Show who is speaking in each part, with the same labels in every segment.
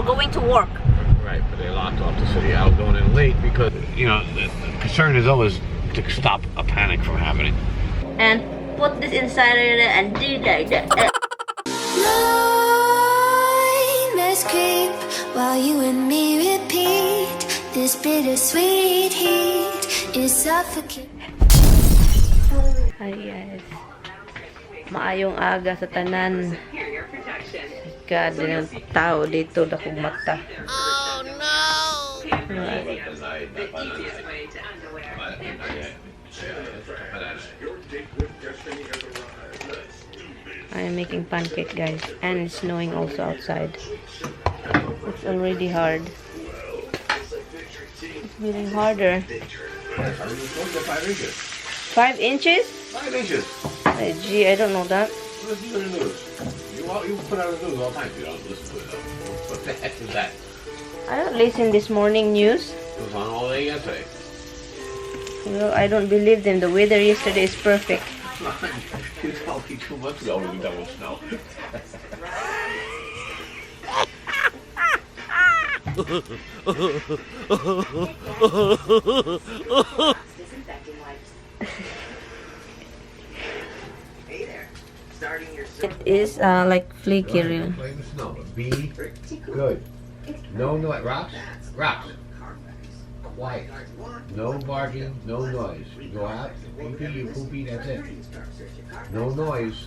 Speaker 1: going to work.
Speaker 2: Right, but they locked off the city. I was going in late because, you know, the concern is always to stop a panic from happening.
Speaker 1: And put this inside and do that.
Speaker 3: Nightmares creep while you and me repeat. This bittersweet heat is suffocating.
Speaker 1: Hi guys. Maayong aga sa tanan. God, din ang tao dito dakong mata. Oh no! I'm making pancake, guys, and it's snowing also outside. It's already hard. It's getting harder.
Speaker 2: 5 inches.
Speaker 1: 5 inches?
Speaker 2: 5 inches.
Speaker 1: Hey, gee, I don't know that.
Speaker 2: Listen to the news. You put out the news all the time. You don't listen to it. What the heck is that?
Speaker 1: I don't listen this morning news.
Speaker 2: It was on all day yesterday.
Speaker 1: Well, I don't believe them. The weather yesterday is perfect.
Speaker 2: You told me 2 months ago we were done with snow.
Speaker 1: It is like flaky. Really.
Speaker 2: Play the snow. Be good. No noise. Rocks? Rocks. Quiet. No barking, no noise. You go out, pee-pee, you poopy, that's it. No noise.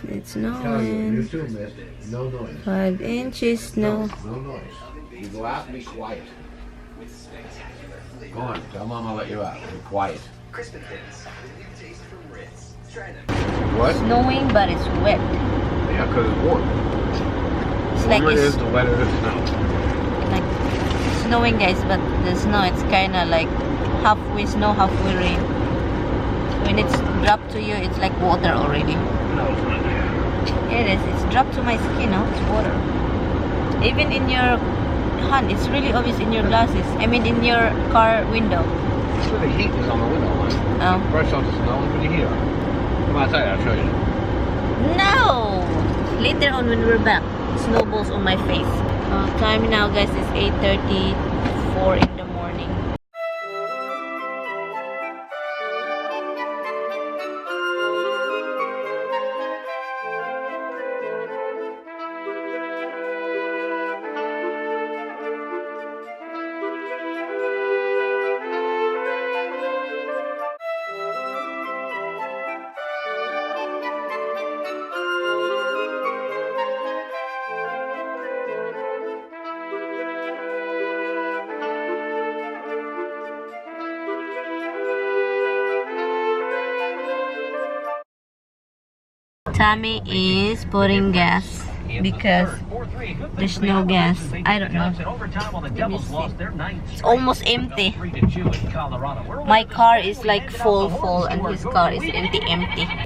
Speaker 1: It's
Speaker 2: Tell you, you
Speaker 1: snowing.
Speaker 2: too, miss. No noise.
Speaker 1: 5 inches snow.
Speaker 2: No noise. You go out and be quiet. Go on, tell Mom I'll let you out. Be quiet. What?
Speaker 1: Snowing, but it's wet.
Speaker 2: Yeah, because it's warm.
Speaker 1: It's
Speaker 2: The
Speaker 1: like
Speaker 2: warmer it
Speaker 1: it's
Speaker 2: is, the wetter the snow.
Speaker 1: like snowing, guys, but the snow it's kind of like halfway snow, halfway rain. When it's dropped to you, it's like water already.
Speaker 2: No, it's not there.
Speaker 1: It is. It's dropped to my skin. No, it's water. Even in your hand, it's really obvious in your glasses. I mean, in your car window.
Speaker 2: So the heat is on the window line.
Speaker 1: Oh.
Speaker 2: Brush off the snow and put the heat on. Come outside, I'll show you.
Speaker 1: No! Later on when we're back, snowballs on my face. Time now, guys, is 8:34 in the morning. Tommy is putting gas because there's no gas. I don't know. Let me see. It's almost empty. My car is like full and his car is empty.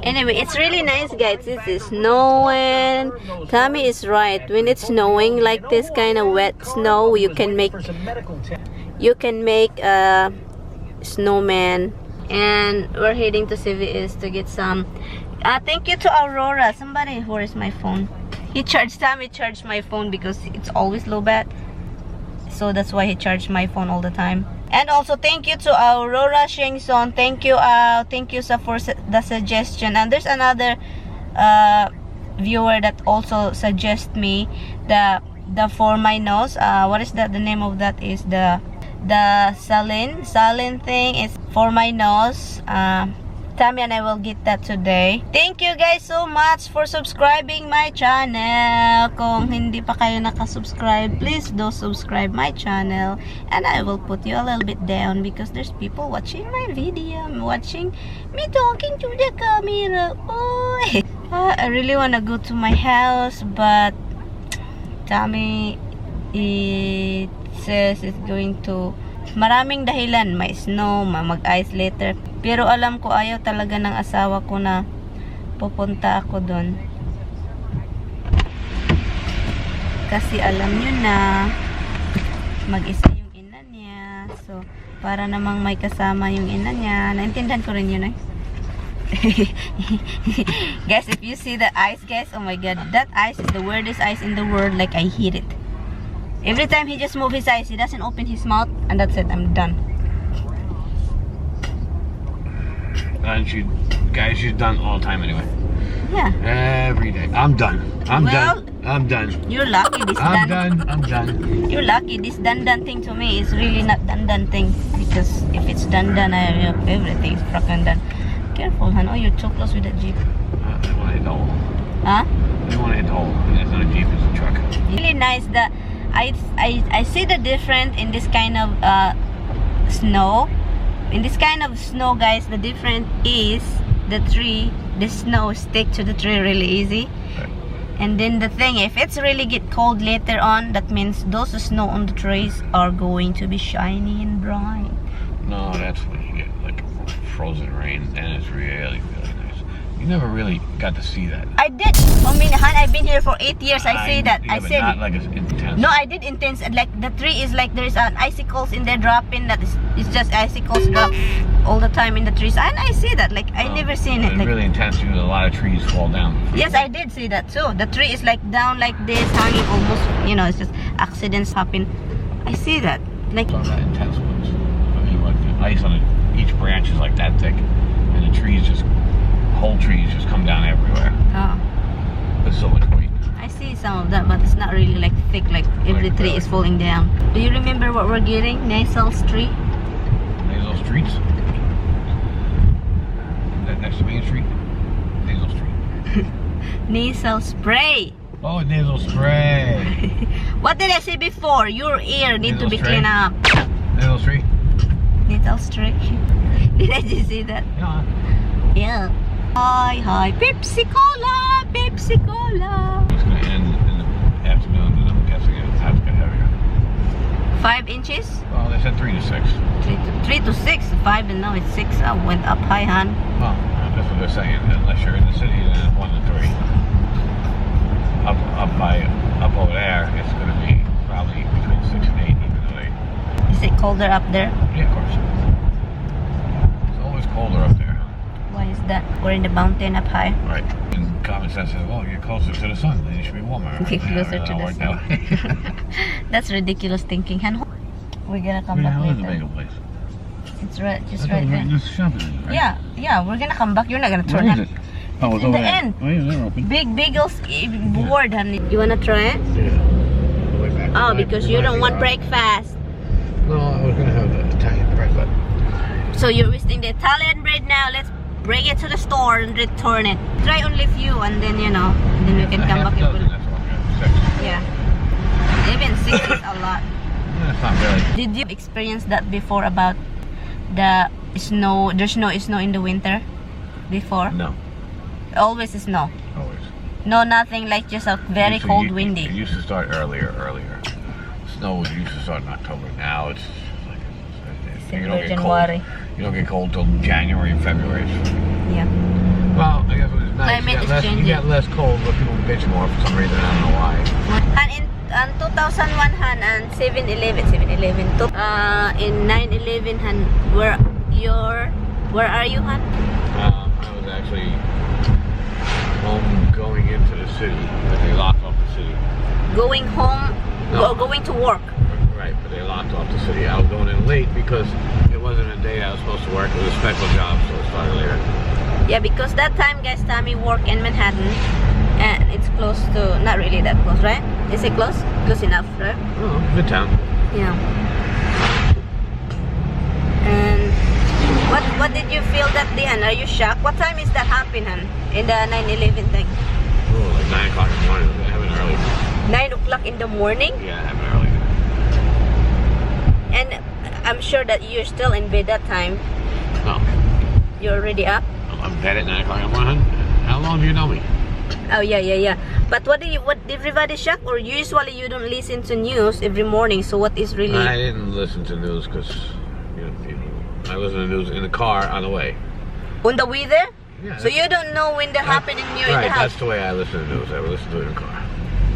Speaker 1: Anyway, it's really nice, guys. This is snowing. Tommy is right. When it's snowing like this kind of wet snow, you can make a snowman. And we're heading to CVS to get some. Thank you to Aurora. Somebody, where is my phone? Tommy charged my phone because it's always low bat. So that's why he charged my phone all the time. And also thank you to Aurora Shengson. Thank you for the suggestion. And there's another viewer that also suggests me the for my nose. What is that? The name of that is the saline thing is for my nose. Tammy and I will get that today. Thank you guys so much for subscribing my channel. Kung hindi pa kayo nakasubscribe, please do subscribe my channel. And I will put you a little bit down because there's people watching my video. Watching me talking to the camera. Oy. I really want to go to my house, but Tammy, it says it's going to... Maraming dahilan, may snow, mag-ice later. Pero alam ko ayaw talaga ng asawa ko na pupunta ako doon. Kasi alam nyo na mag-isa yung ina niya. So, para namang may kasama yung ina niya. Naintindihan ko rin yun eh. Guys, if you see the ice, guys, oh my god, that ice is the weirdest ice in the world. Like, I hate it. Every time he just move his eyes, he doesn't open his mouth, and that's it. I'm done.
Speaker 2: And she's done all the time anyway.
Speaker 1: Yeah.
Speaker 2: Every day. I'm done. I'm
Speaker 1: Well,
Speaker 2: done. I'm done.
Speaker 1: You're lucky. This
Speaker 2: I'm
Speaker 1: done.
Speaker 2: done. I'm done.
Speaker 1: You're lucky. This done thing to me is really not done thing, because if it's done, everything is fucking done. Careful, hon. Oh, you're too close with the Jeep.
Speaker 2: I don't want to hit the hole.
Speaker 1: Huh?
Speaker 2: I don't want to hit the hole. It's not a Jeep, it's a truck.
Speaker 1: Really nice that I see the difference in this kind of snow. In this kind of snow, guys, the difference is the snow stick to the tree really easy.
Speaker 2: Right.
Speaker 1: And then the thing, if it's really get cold later on, that means those snow on the trees are going to be shiny and bright.
Speaker 2: No, that's when you get like frozen rain, and it's really, really nice. You never really got to see that.
Speaker 1: I did. I mean, hon, I've been here for 8 years. I say that.
Speaker 2: Yeah,
Speaker 1: I
Speaker 2: but
Speaker 1: said
Speaker 2: not
Speaker 1: it.
Speaker 2: like it's intense.
Speaker 1: No, I did intense. Like the tree is like there's an icicles in there dropping. That is, it's just icicles drop all the time in the trees. And I see that. Like I never seen it.
Speaker 2: It's
Speaker 1: Like,
Speaker 2: really intense. You know, a lot of trees fall down.
Speaker 1: yes, I did see that too. The tree is like down like this, hanging almost. You know, it's just accidents happen. I see that. Like
Speaker 2: Some of that intense ones. I mean, like the ice on each branch is like that thick, and the trees just, whole trees just come down everywhere.
Speaker 1: oh,
Speaker 2: There's so much weight.
Speaker 1: I see some of that, but it's not really like thick. Like every tree is falling down. Do you remember what we're getting? Nasal Street.
Speaker 2: Nasal Streets. That next to Main Street. Nasal Street.
Speaker 1: Nasal spray.
Speaker 2: Oh, nasal spray.
Speaker 1: What did I say before? Your ear need to
Speaker 2: Nasal
Speaker 1: be
Speaker 2: spray.
Speaker 1: cleaned up.
Speaker 2: Nasal Street.
Speaker 1: Nasal spray. Did I just say that?
Speaker 2: Yeah.
Speaker 1: Yeah. Hi, Pepsi Cola, Pepsi Cola.
Speaker 2: It's gonna end in the afternoon, and I'm guessing it'll have to get heavier.
Speaker 1: 5 inches?
Speaker 2: Well, they said 3 to 6.
Speaker 1: 3 to 6, 5, and now it's 6. I went up high, hon.
Speaker 2: Well, that's what they're saying. Unless you're in the city, then it's 1 to 3. Up over there, it's gonna be probably between 6 and 8, even though
Speaker 1: Is it colder up there?
Speaker 2: yeah, of course. It's always colder up there.
Speaker 1: Why is that? We're in the mountain up high.
Speaker 2: Right. And common sense says, well, you're closer to the sun, then you should be warmer.
Speaker 1: Get closer to the sun. That's ridiculous thinking, hon. We're gonna come back
Speaker 2: Where's the
Speaker 1: later.
Speaker 2: bagel place?
Speaker 1: It's right, just right there.
Speaker 2: This shop is right?
Speaker 1: Yeah, we're gonna come back. You're not gonna turn
Speaker 2: Where is
Speaker 1: on.
Speaker 2: it? Oh, it's
Speaker 1: In
Speaker 2: over
Speaker 1: the
Speaker 2: there.
Speaker 1: end.
Speaker 2: Oh, yeah, they're open.
Speaker 1: Big bagels board, honey. You wanna try it?
Speaker 2: Yeah. The way back.
Speaker 1: Oh, because you don't want breakfast.
Speaker 2: No, I was gonna have the Italian bread, but
Speaker 1: So you're wasting the Italian bread now. Let's bring it to the store and return it. Try only few, and then you know, then we can come back and put it.
Speaker 2: That's all good. 6.
Speaker 1: Yeah. Even 6 is a lot.
Speaker 2: That's not really.
Speaker 1: Did you experience that before about the snow? There's no snow in the winter before.
Speaker 2: No,
Speaker 1: Always snow.
Speaker 2: always.
Speaker 1: No, nothing like just a very
Speaker 2: Used to-
Speaker 1: cold,
Speaker 2: It
Speaker 1: windy.
Speaker 2: used to start earlier. Snow used to start in October. Now it's like you don't get
Speaker 1: January.
Speaker 2: cold. You don't get cold till January and February.
Speaker 1: Yeah.
Speaker 2: Well, I guess it was nice.
Speaker 1: Climate is
Speaker 2: You
Speaker 1: changing.
Speaker 2: got less cold, but people bitch more for some reason. I don't know why.
Speaker 1: And in 2001 han and 7-Eleven, in 9/11 han, where are you han?
Speaker 2: I was actually home going into the city, but they locked off the city.
Speaker 1: Going home
Speaker 2: No.
Speaker 1: or going to work?
Speaker 2: Right, but they locked off the city. I was going in late because it wasn't a day I was supposed to work. It was a special job, so it started later.
Speaker 1: Yeah, because that time, guys, Tommy worked in Manhattan, and it's close to, not really that close, right? Is it close? Close enough, right?
Speaker 2: Oh, Midtown.
Speaker 1: Yeah. And what did you feel that day, Han? Are you shocked? What time is that happen, Han? In the 9/11 thing?
Speaker 2: Oh, like 9 o'clock in the morning. I have it early.
Speaker 1: 9 o'clock in the morning?
Speaker 2: Yeah, I have it early.
Speaker 1: And I'm sure that you're still in bed that time.
Speaker 2: No,
Speaker 1: You're already up?
Speaker 2: I'm in bed at 9 o'clock in the morning. How long do you know me?
Speaker 1: Oh, yeah. But what everybody shocked? Or usually you don't listen to news every morning, so what is really...
Speaker 2: I didn't listen to news because, I listen to news in the car on the way.
Speaker 1: On the way there?
Speaker 2: Yeah.
Speaker 1: So you don't know when they're happening you're in
Speaker 2: Right,
Speaker 1: the house?
Speaker 2: that's the way I listen to news. I listen to it in the car.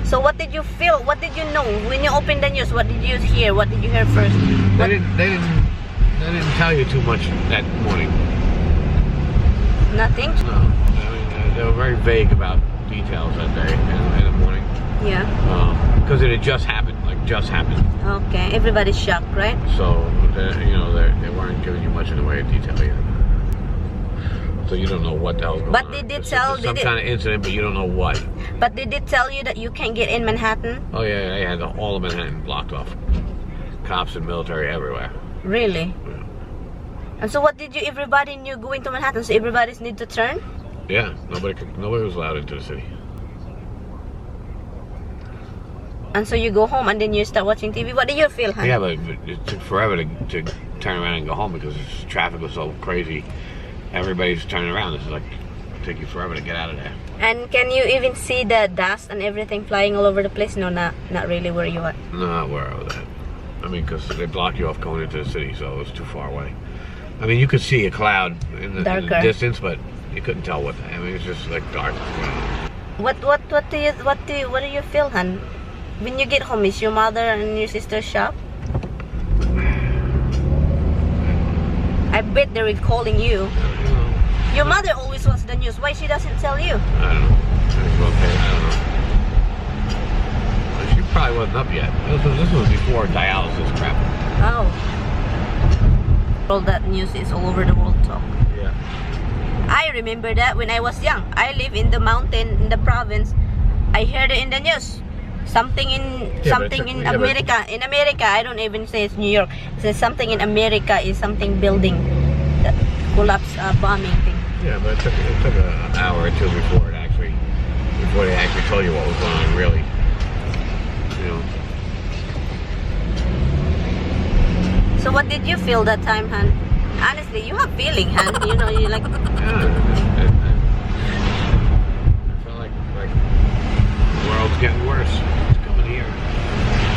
Speaker 1: So what did you feel? What did you know? When you opened the news, what did you hear? What did you hear first?
Speaker 2: They didn't tell you too much that morning.
Speaker 1: Nothing?
Speaker 2: No, I mean, they were very vague about details that day in the morning.
Speaker 1: Yeah.
Speaker 2: Because it had just happened like just happened.
Speaker 1: Okay, everybody's shocked, right?
Speaker 2: So, they weren't giving you much in the way of detail yet. So you don't know what the hell's going on.
Speaker 1: But they did tell...
Speaker 2: Some kind of incident, but you don't know what.
Speaker 1: But they did tell you that you can't get in Manhattan?
Speaker 2: Oh yeah, they had all of Manhattan blocked off. Cops and military everywhere.
Speaker 1: Really?
Speaker 2: Yeah.
Speaker 1: And so what did you... Everybody knew going to Manhattan, so everybody's need to turn?
Speaker 2: Yeah, nobody was allowed into the city.
Speaker 1: And so you go home and then you start watching TV. What do you feel, huh?
Speaker 2: Yeah, but it took forever to turn around and go home because traffic was so crazy. Everybody's turning around. It's like take you forever to get out of there.
Speaker 1: And can you even see the dust and everything flying all over the place? No, not really where you are.
Speaker 2: Not where I was at. I mean, because they block you off going into the city, so it was too far away. I mean, you could see a cloud in the distance, but you couldn't tell what. I mean, it's just like dark.
Speaker 1: What do you feel, hon? When you get home, is your mother and your sister shop? I bet they're calling you. Your mother always watches the news. Why she doesn't tell you?
Speaker 2: I don't know. Okay, I don't know. Well, she probably wasn't up yet. This was before dialysis crap.
Speaker 1: Oh. All that news is all over the world talk.
Speaker 2: Yeah.
Speaker 1: I remember that when I was young. I live in the mountain, in the province. I heard it in the news. Something in America. In America, I don't even say it's New York. It says something in America is something building that collapse, bombing thing.
Speaker 2: Yeah, but it took an hour or two before they actually told you what was going on, really.
Speaker 1: So what did you feel that time, Han? Honestly, you have feeling, Han. You like.
Speaker 2: Yeah, I felt like the world's getting worse. It's coming here.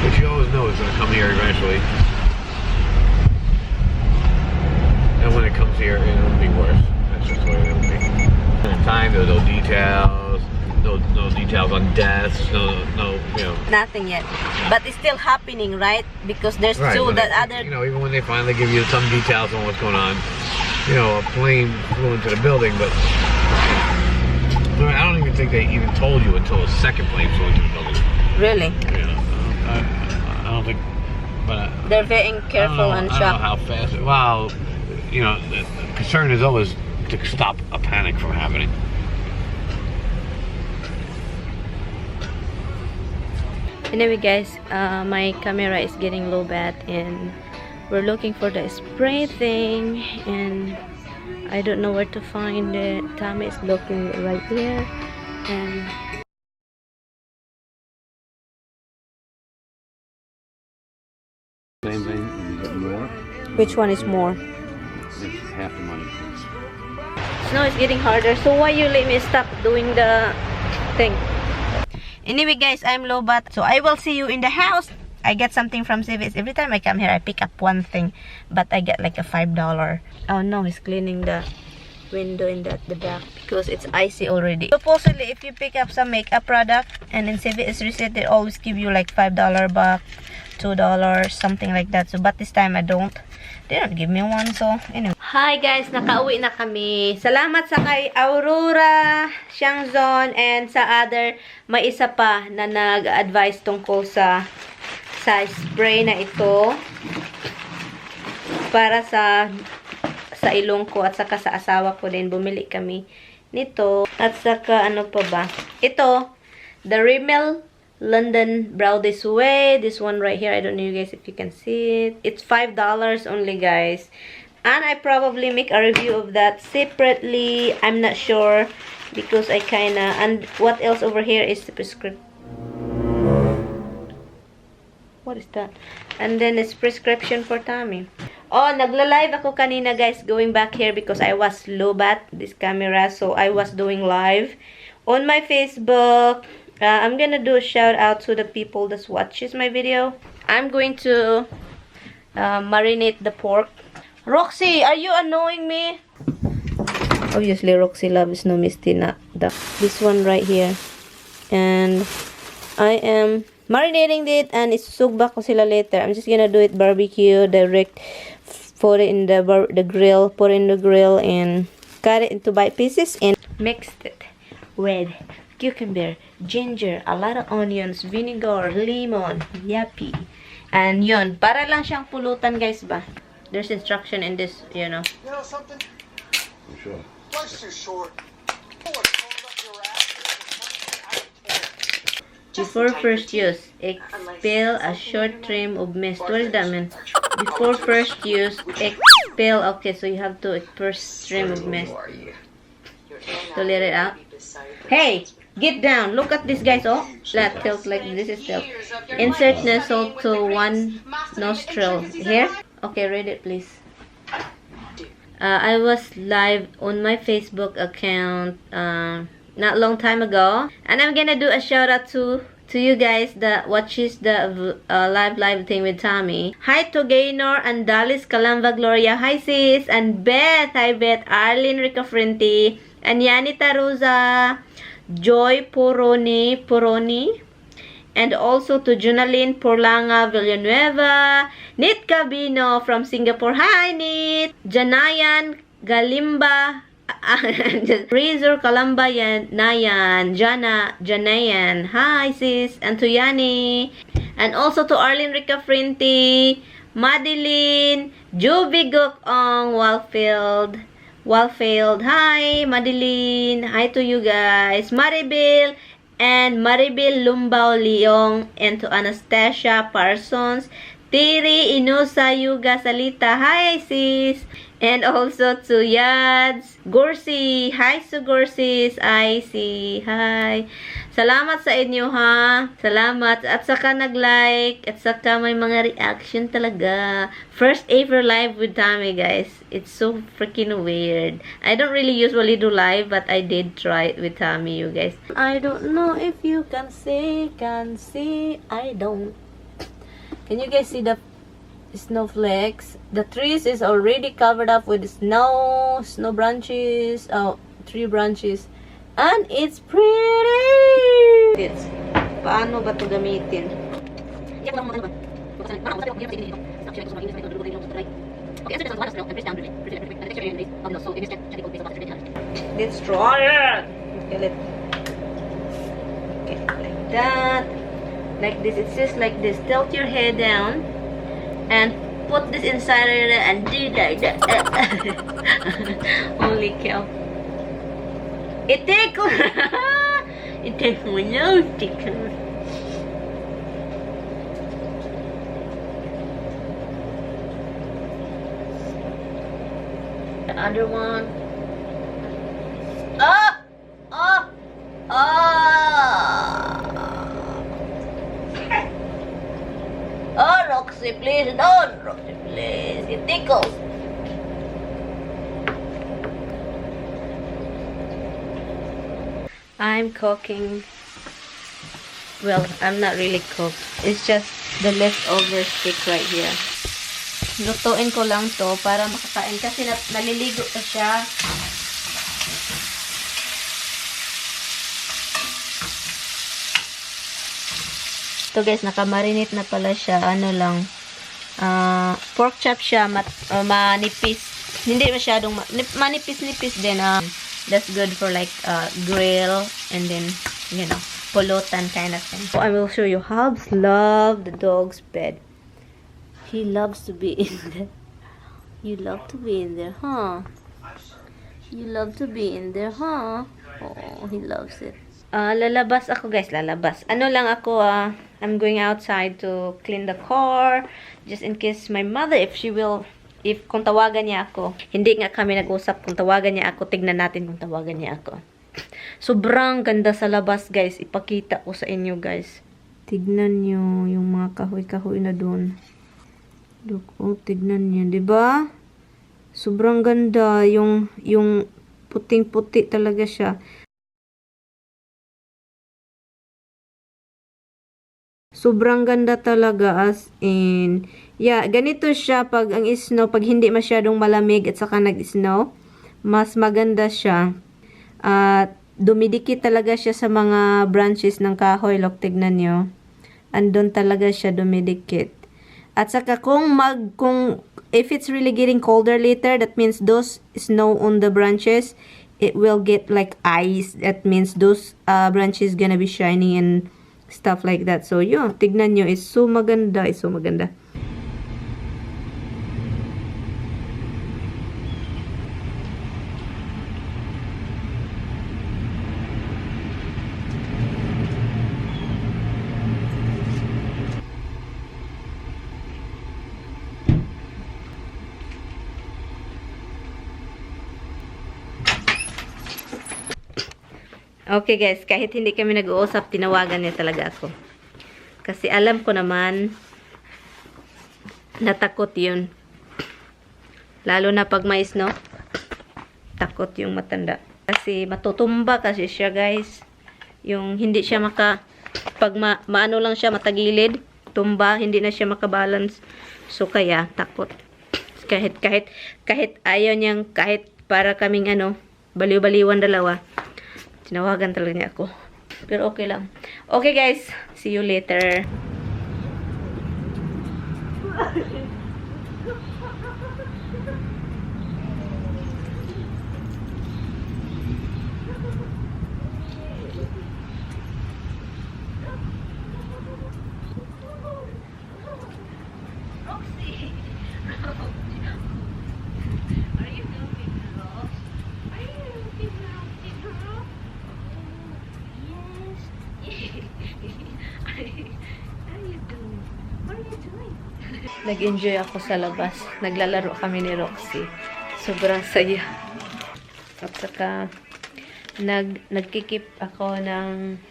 Speaker 2: But you always know it's going to come here eventually. And when it comes here, it'll be worse. That's just what it'll be. At the time, there were no details. No details on deaths. No.
Speaker 1: Nothing yet. But it's still happening, right? Because there's
Speaker 2: Right,
Speaker 1: still that
Speaker 2: they,
Speaker 1: other...
Speaker 2: even when they finally give you some details on what's going on, a plane flew into the building, but I don't even think they even told you until a second plane flew into the building.
Speaker 1: Really?
Speaker 2: I don't think, but
Speaker 1: they're very careful and
Speaker 2: I don't know how fast. Well, the concern is always to stop a panic from happening.
Speaker 1: Anyway, guys, my camera is getting low bat, and we're looking for the spray thing, and I don't know where to find it. Tommy is looking right here, and
Speaker 2: Same thing, you get more.
Speaker 1: which one is more?
Speaker 2: It's half the money.
Speaker 1: Snow is getting harder, so why you let me stop doing the thing? Anyway, guys, I'm low bat, so I will see you in the house. I get something from CVS. Every time I come here, I pick up one thing, but I get like a $5. Oh no, he's cleaning the window in the back because it's icy already. Supposedly, if you pick up some makeup product and in CVS receipt, they always give you like $5 back, $2, something like that. So, but this time I don't. They don't give me one, so anyway. Hi guys, nakauwi na kami. Salamat sa kay Aurora, Xiangzon, and sa other, may isa pa na nag-advise tungkol sa spray na ito para sa ilong ko at saka sa asawa ko din. Bumili kami nito. At saka ano pa ba? Ito, the Rimmel London Brow This Way. This one right here. I don't know you guys if you can see it. It's $5 only, guys. And I probably make a review of that separately. I'm not sure because I kinda... And what else over here is the prescription. What is that? And then it's prescription for Tommy. Oh, nagla-live ako kanina, guys, going back here because I was low bat this camera. So I was doing live on my Facebook. I'm gonna do a shout out to the people that watches my video. I'm going to marinate the pork. Roxy, are you annoying me? Obviously, Roxy loves no misty nut. This one right here. And I am marinating it, and isusugba ko sila later. I'm just gonna do it barbecue direct. Put it in the grill. Put it in the grill and cut it into bite pieces and mixed it with cucumber, ginger, a lot of onions, vinegar, lemon, yappy. And yun, para lang siyang pulutan guys ba? There's instruction in this, you know.
Speaker 4: You know something?
Speaker 2: For sure.
Speaker 4: Life's too short. You know what's cold up your ass? I don't care.
Speaker 1: Before first use, expel a short stream of mist. What does that mean? Before first use, expel. Okay, so you have to first stream of mist to let it out. Hey, get down. Look at this, guys. Oh, that tilt like this is tilt. Insert nozzle to one nostril. Here. Okay, read it, please. I was live on my Facebook account not long time ago, and I'm gonna do a shout out to you guys that watches the live thing with Tommy. Hi to Gaynor and Dallas Calamba Gloria. Hi sis, and Beth. Hi Beth. Arlene Ricafrenti and Yanita Rosa, Joy Poroni, and also to Junaline Porlanga Villanueva, Nit Cabino from Singapore. Hi Nit. Janayan Galimba, Razor Kalamba Nayan, Janayan. Hi sis. And to Yani. And also to Arlene Ricafrenti, Madeline, Jubigok Ong Walfield. Hi Madeline. Hi to you guys. Maribel Lumbao Leong, and to Anastasia Parsons, Tiri Inusa Yuga Salita. Hi sis. And also to Yads Gorsi. Hi to Gorsis. I see. Hi. Salamat sa inyo ha. Salamat. At saka nag-like. At saka may mga reaction talaga. First ever live with Tommy guys. It's so freaking weird. I don't really usually do live, but I did try it with Tommy, you guys. I don't know if you can see. I don't. Can you guys see the snowflakes? The trees is already covered up with snow branches, tree branches, and it's pretty. It's paano ba to gamitin? Let's try it. Okay, like that, like this. It's just like this. Tilt your head down and put this inside of it and do like that. Holy cow. It tickles. It takes my nose tickles. The other one. Oh, Roxy, please don't. Roxy, please. It tickles. I'm cooking. Well, I'm not really cooked. It's just the leftover steak right here. Lutuin ko lang to para makakain kasi naliligo pa siya. Ito guys, nakamarinate na pala siya. Ano lang, pork chop siya, manipis. Hindi masyadong manipis-nipis din. That's good for like grill and then, you know, pulutan kind of thing. So I will show you. Hobbs love the dog's bed. He loves to be in there. You love to be in there, huh? You love to be in there, huh? Oh, he loves it. Lalabas ako guys, lalabas. Ano lang ako, I'm going outside to clean the car. Just in case my mother, kung tawagan niya ako. Hindi nga kami nag-usap, kung tawagan niya ako, tignan natin kung tawagan niya ako. Sobrang ganda sa labas guys. Ipakita ko sa inyo guys. Tignan niyo yung mga kahoy-kahoy na doon. Look, oh, tignan niyo, 'di ba? Sobrang ganda yung puting-puti talaga siya. Sobrang ganda talaga as in. Yeah, ganito siya pag ang snow, pag hindi masyadong malamig at saka nag-snow, mas maganda siya. At dumidikit talaga siya sa mga branches ng kahoy. Look, tignan niyo. Andun talaga siya dumidikit. At saka kung if it's really getting colder later, that means those snow on the branches, it will get like eyes. That means those branches gonna be shining and stuff like that. So yun, tignan nyo, it's so maganda, it's so maganda. Okay guys, kahit hindi kami nag-uusap, tinawagan niya talaga ako. Kasi alam ko naman, natakot yun. Lalo na pag mais, no? Takot yung matanda. Kasi matutumba kasi siya guys. Yung hindi siya pag maano lang siya, matagilid, tumba, hindi na siya makabalance. So kaya, takot. Kahit ayaw niyang, kahit para kaming baliw-baliwan dalawa, tinawagan talaga niya ako. Pero okay lang. Okay guys, see you later. Nag-enjoy ako sa labas. Naglalaro kami ni Roxy. Sobrang saya. At saka, nagkikip ako ng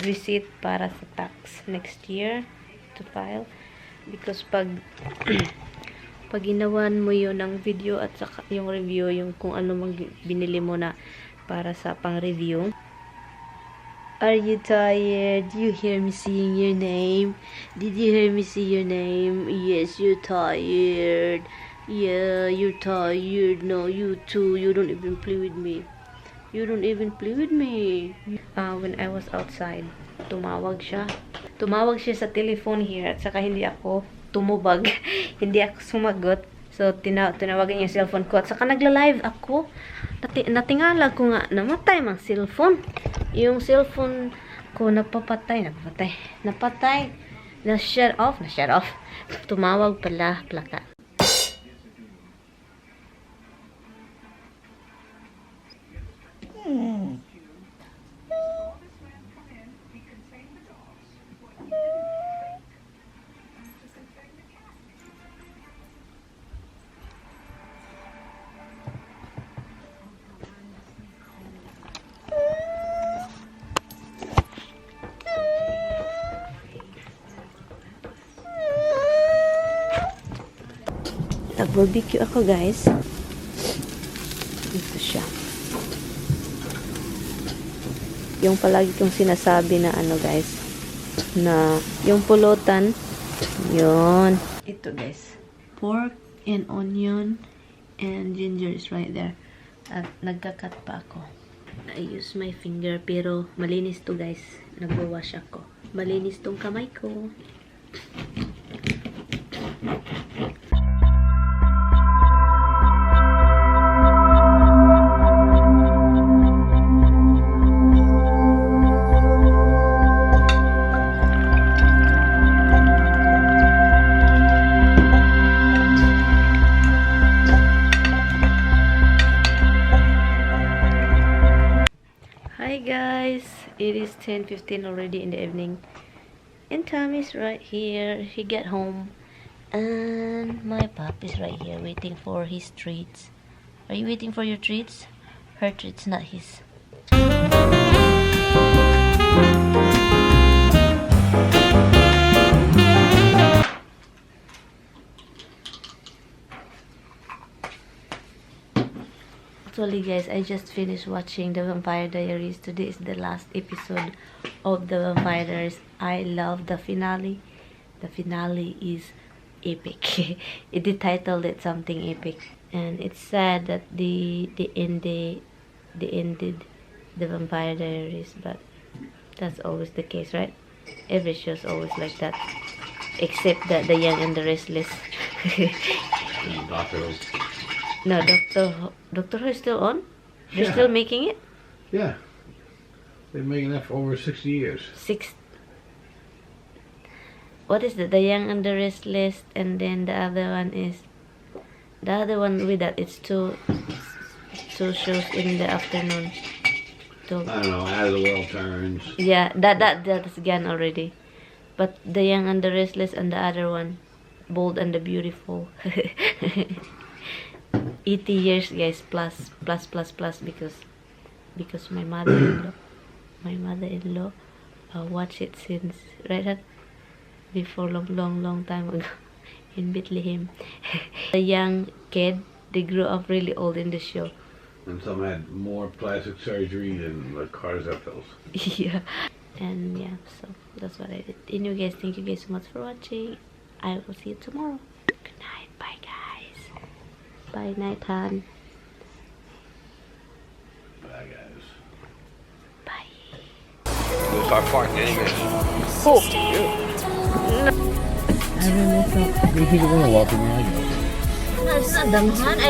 Speaker 1: receipt para sa tax next year to file. Because pag ginawan mo yun ng video at saka yung review, yung kung ano mang binili mo na para sa pang-review. Are you tired? You hear me saying your name? Did you hear me say your name? Yes, you're tired. Yeah, you're tired. No, you too. You don't even play with me. You don't even play with me. When I was outside, tumawag siya. Tumawag siya sa telephone here at saka hindi ako tumubag. Hindi ako sumagot. So, tinawagan yung cellphone ko. At saka nagla-live ako. Natingala ko nga, namatay mang cellphone. Yung cellphone ko napatay. Na-shut off. Tumawag pala, plaka. Nag-barbecue ako guys. Ito siya. Yung palagi kong sinasabi na guys, na yung pulutan, yun. Ito guys, pork and onion and ginger is right there. At nagkakat pa ako. I use my finger pero malinis to guys. Nagwawash ako. Malinis tong kamay ko. Hi guys, it is 10:15 already in the evening and Tommy's right here. He got home and my pup is right here waiting for his treats. Are you waiting for your treats? Her treats, not his. Actually guys, I just finished watching The Vampire Diaries. Today is the last episode of The Vampire Diaries. I love the finale. The finale is epic. It titled it something epic. And it's sad that they ended The Vampire Diaries, but that's always the case, right? Every show's always like that. Except that The Young and the Restless. No, Doctor Who is still on? They're
Speaker 2: Yeah.
Speaker 1: still making it?
Speaker 2: Yeah. They've been making that for over 60 years.
Speaker 1: What is that? The Young and the Restless, and then the other one is the other one with that. It's two shows in the afternoon. Two.
Speaker 2: I don't know, As the World Turns.
Speaker 1: Yeah, that's gone already. But the Young and the Restless and the other one, Bold and the Beautiful. 80 years, guys, plus because my mother-in-law watched it since before long time ago in Bethlehem. The young kid, they grew up really old in the show.
Speaker 2: And some had more plastic surgery than the cars that fills.
Speaker 1: Yeah, and yeah, so that's what I did. Anyway, guys, thank you guys so much for watching. I will see you tomorrow. Good night, bye guys. Bye, Nathan.
Speaker 2: Bye, guys.
Speaker 1: Bye.
Speaker 4: We'll start farting anyways.
Speaker 2: I don't know if I'm going to walk in the
Speaker 1: No, it's not damhan.